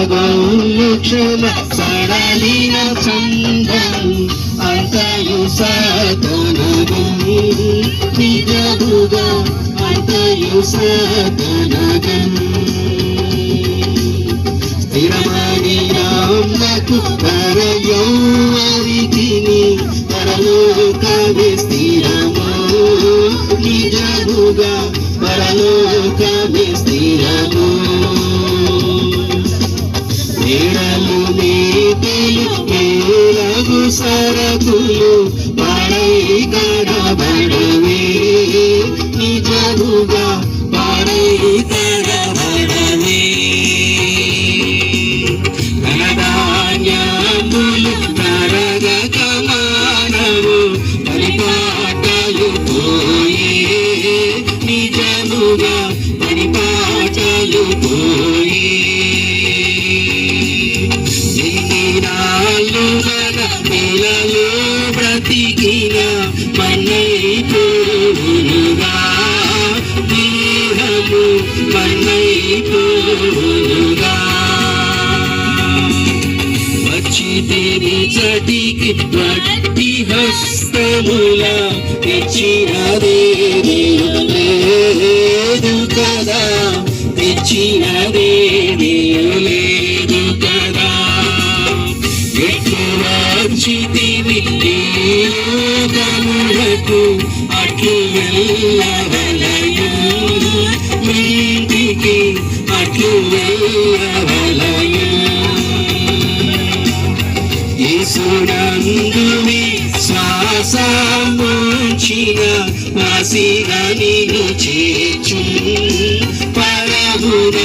క్షమ సడలిన చందం అంతయు సాధనగం నిజముగా అంతయు సాధనగం స్థిరమని నామకు పరయోవరికిని పరలోకమే స్థిరము నిజముగా పరలోకమే స్థిరము మేడలు మేటలు మేలగు సరకులు పాడై కడబడవే నిజముగా పాడై కడబడవే ధనధాన్యములు నరగక మానవు పరిపాటలు పోయే నిజముగా పరిపాటలు పోయే నెలలు బ్రతికిన మన్నైపోవునుగా దేహము మన్నైపోవునుగా వచ్చితిని చటికి వట్టి హస్తముల తెచ్చినదేలేదు కదా తెచ్చినదేలేదు కదా వచ్చితివి లోకములకు అట్లు వెళ్ళవలయు ఇంటికి అట్లు వెళ్ళవలయు యేసునందు విశ్వాసముంచిన వాసిగా నిన్ను చేర్చు పరమున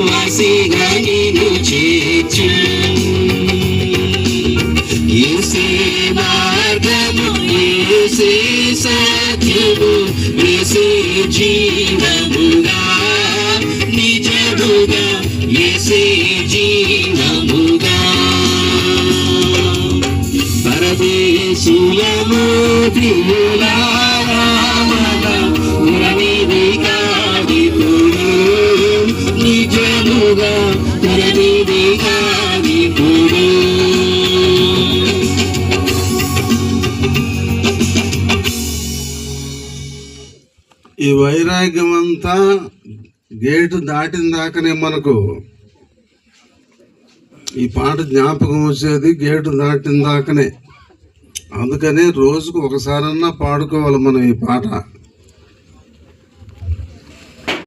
వాసిగా నిన్ను చేర్చు యేసే మార్గము యేసే సత్యము యేసే జీవముగా నిజముగా యేసే జీవముగా పరదేశులము ప్రియులారామగా ఉరనిది కాదిపుడు నిజముగా ఉరనిది కాదిపుడు ఈ వైరాగ్యం అంతా గేటు దాటిన దాకానే మనకు ఈ పాట జ్ఞాపకం వచ్చేది గేటు దాటిన దాకానే. అందుకనే రోజుకు ఒకసారన్నా పాడుకోవాలి మనం ఈ పాట.